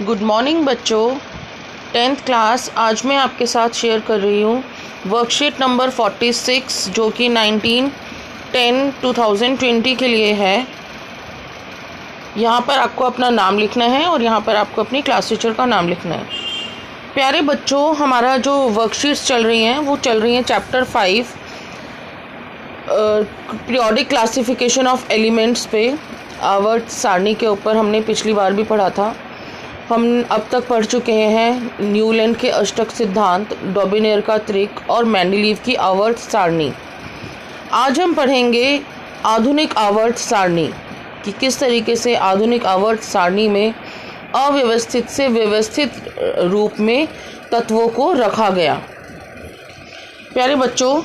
Good morning बच्चों। 10th class आज मैं आपके साथ शेयर कर रही हूँ वर्कशीट नंबर 46 जो कि 19/10/2020 के लिए है। यहाँ पर आपको अपना नाम लिखना है और यहाँ पर आपको अपनी क्लास टीचर का नाम लिखना है। प्यारे बच्चों, हमारा जो वर्कशीट्स चल रही हैं वो चल रही हैं chapter 5 periodic classification of elements पे। आवर्त सारणी के ऊपर हमने पिछली बार भी पढ़ा था। हम अब तक पढ़ चुके हैं न्यूलैंड के अष्टक सिद्धांत, डॉबिनेयर का त्रिक और मेंडलीव की आवर्त सारणी। आज हम पढ़ेंगे आधुनिक आवर्त सारणी कि किस तरीके से आधुनिक आवर्त सारणी में अव्यवस्थित से व्यवस्थित रूप में तत्वों को रखा गया। प्यारे बच्चों,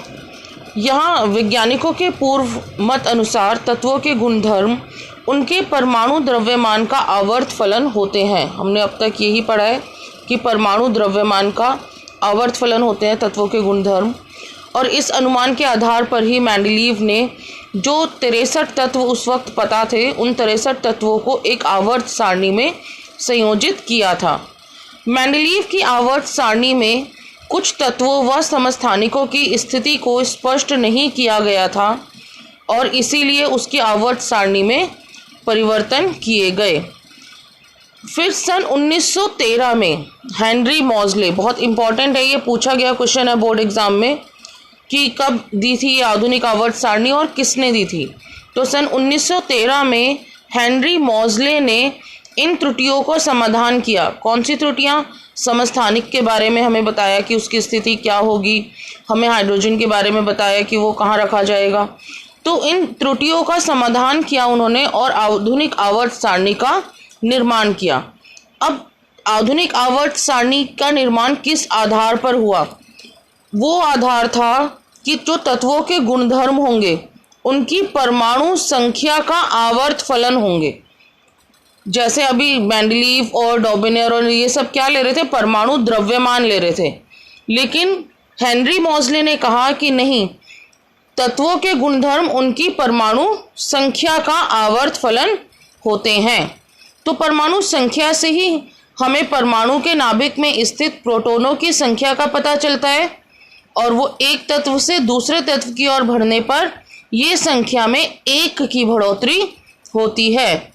यहाँ वैज्ञानिकों के पूर्व मत अनुसार तत्वों के गुणधर्म उनके परमाणु द्रव्यमान का आवर्त फलन होते हैं। हमने अब तक यही पढ़ा है कि परमाणु द्रव्यमान का आवर्त फलन होते हैं तत्वों के गुणधर्म, और इस अनुमान के आधार पर ही मेंडलीव ने जो 63 तत्व उस वक्त पता थे उन 63 तत्वों को एक आवर्त सारणी में संयोजित किया था। मेंडलीव की आवर्त सारणी में कुछ तत्वों व समस्थानिकों की स्थिति को स्पष्ट नहीं किया गया था और इसीलिए उसकी आवर्त सारणी में परिवर्तन किए गए। फिर सन 1913 में हेनरी मॉजले, बहुत इंपॉर्टेंट है, ये पूछा गया क्वेश्चन है बोर्ड एग्जाम में कि कब दी थी ये आधुनिक आवर्त सारणी और किसने दी थी। तो सन 1913 में हेनरी मॉजले ने इन त्रुटियों को समाधान किया। कौन सी त्रुटियां? समस्थानिक के बारे में हमें बताया कि उसकी स्थिति क्या होगी, हमें हाइड्रोजन के बारे में बताया कि वो कहाँ रखा जाएगा। तो इन त्रुटियों का समाधान किया उन्होंने और आधुनिक आवर्त सारणी का निर्माण किया। अब आधुनिक आवर्त सारणी का निर्माण किस आधार पर हुआ? वो आधार था कि जो तत्वों के गुणधर्म होंगे उनकी परमाणु संख्या का आवर्त फलन होंगे। जैसे अभी मेंडलीव और डॉबिनेयर और ये सब क्या ले रहे थे? परमाणु द्रव्यमान ले रहे थे। लेकिन हेनरी मॉजले ने कहा कि नहीं, तत्वों के गुणधर्म उनकी परमाणु संख्या का आवर्त फलन होते हैं। तो परमाणु संख्या से ही हमें परमाणु के नाभिक में स्थित प्रोटॉनों की संख्या का पता चलता है और वो एक तत्व से दूसरे तत्व की ओर बढ़ने पर ये संख्या में 1 की बढ़ोतरी होती है।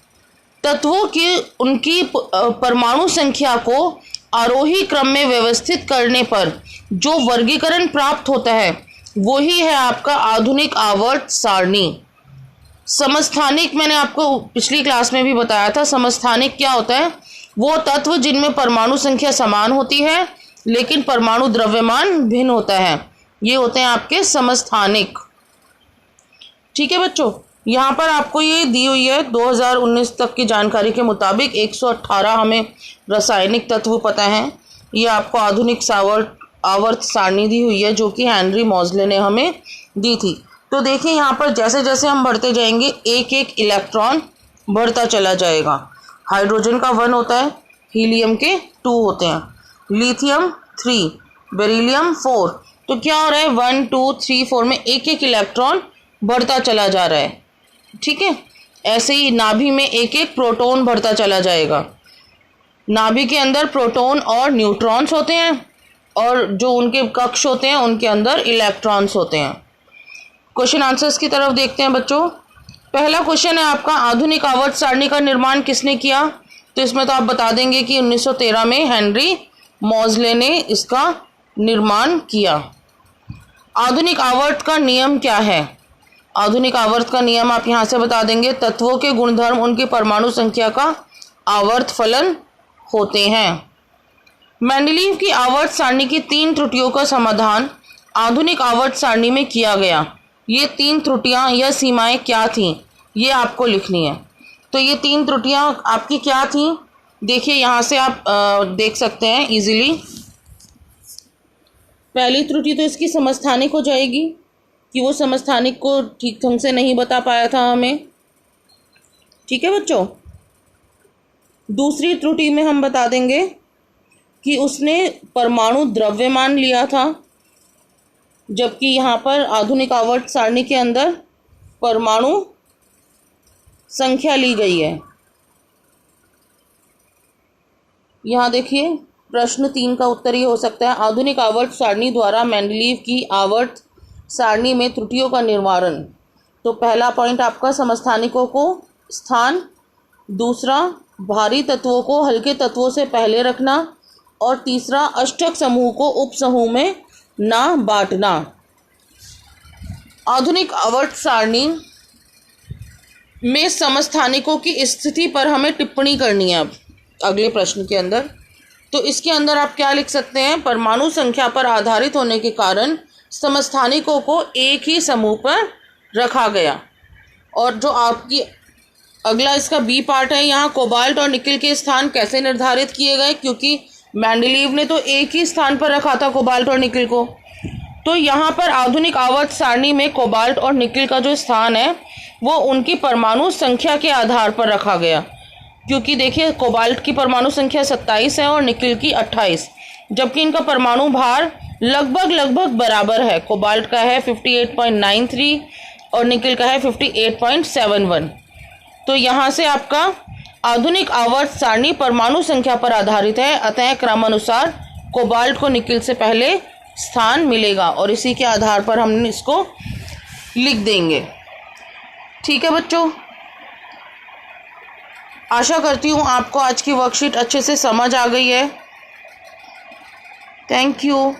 तत्वों की उनकी परमाणु संख्या को आरोही क्रम में व्यवस्थित करने पर जो वर्गीकरण प्राप्त होता है वो ही है आपका आधुनिक आवर्त सारणी। समस्थानिक मैंने आपको पिछली क्लास में भी बताया था। समस्थानिक क्या होता है? वो तत्व जिनमें परमाणु संख्या समान होती है लेकिन परमाणु द्रव्यमान भिन्न होता है, ये होते हैं आपके समस्थानिक। ठीक है बच्चों, यहाँ पर आपको ये दी हुई है 2019 तक की जानकारी के मुताबिक 118 हमें रासायनिक तत्व पता है। ये आपको आधुनिक आवर्त सारणी दी हुई है जो कि हेनरी मॉजले ने हमें दी थी। तो देखिए यहाँ पर जैसे जैसे हम बढ़ते जाएंगे एक एक इलेक्ट्रॉन बढ़ता चला जाएगा। हाइड्रोजन का 1 होता है, हीलियम के 2 होते हैं, लिथियम 3, बेरिलियम 4। तो क्या हो रहा है? 1 2 3 4 में एक एक इलेक्ट्रॉन बढ़ता चला जा रहा है। ठीक है, ऐसे ही नाभि में एक एक प्रोटॉन बढ़ता चला जाएगा। नाभि के अंदर प्रोटॉन और न्यूट्रॉन्स होते हैं और जो उनके कक्ष होते हैं उनके अंदर इलेक्ट्रॉन्स होते हैं। क्वेश्चन आंसर्स की तरफ देखते हैं बच्चों। पहला क्वेश्चन है आपका, आधुनिक आवर्त सारणी का निर्माण किसने किया? तो इसमें तो आप बता देंगे कि 1913 में हेनरी मॉजले ने इसका निर्माण किया। आधुनिक आवर्त का नियम क्या है? आधुनिक आवर्त का नियम आप यहाँ से बता देंगे, तत्वों के गुणधर्म उनकी परमाणु संख्या का आवर्त फलन होते हैं। मेंडलीव की आवर्त सारणी की 3 त्रुटियों का समाधान आधुनिक आवर्त सारणी में किया गया। ये 3 त्रुटियां या सीमाएं क्या थीं, ये आपको लिखनी है। तो ये 3 त्रुटियां आपकी क्या थीं? देखिए यहाँ से आप देख सकते हैं इजीली। पहली त्रुटि तो इसकी समस्थानिक हो जाएगी कि वो समस्थानिक को ठीक ढंग से नहीं बता पाया था हमें। ठीक है बच्चों। दूसरी त्रुटि में हम बता देंगे कि उसने परमाणु द्रव्यमान लिया था, जबकि यहाँ पर आधुनिक आवर्त सारणी के अंदर परमाणु संख्या ली गई है। यहाँ देखिए प्रश्न 3 का उत्तर ये हो सकता है, आधुनिक आवर्त सारणी द्वारा मेंडलीव की आवर्त सारणी में त्रुटियों का निवारण। तो पहला पॉइंट आपका समस्थानिकों को स्थान, दूसरा भारी तत्वों को हल्के तत्वों से पहले रखना, और तीसरा अष्टक समूह को उप समूह में ना बांटना। आधुनिक आवर्त सारणी में समस्थानिकों की स्थिति पर हमें टिप्पणी करनी है। अब अगले प्रश्न के अंदर तो इसके अंदर आप क्या लिख सकते हैं, परमाणु संख्या पर आधारित होने के कारण समस्थानिकों को एक ही समूह पर रखा गया। और जो आपकी अगला इसका बी पार्ट है, यहाँ कोबाल्ट और निकिल के स्थान कैसे निर्धारित किए गए, क्योंकि मेंडलीव ने तो एक ही स्थान पर रखा था कोबाल्ट और निकिल को। तो यहाँ पर आधुनिक आवर्त सारणी में कोबाल्ट और निकिल का जो स्थान है वो उनकी परमाणु संख्या के आधार पर रखा गया, क्योंकि देखिए कोबाल्ट की परमाणु संख्या 27 है और निकिल की 28, जबकि इनका परमाणु भार लगभग बराबर है। कोबाल्ट का है 58.93 और निकिल का है 58.71। तो यहाँ से आपका आधुनिक आवर्त सारणी परमाणु संख्या पर आधारित है, अतः क्रमानुसार कोबाल्ट को निकिल से पहले स्थान मिलेगा और इसी के आधार पर हम इसको लिख देंगे। ठीक है बच्चों, आशा करती हूँ आपको आज की वर्कशीट अच्छे से समझ आ गई है। Thank you.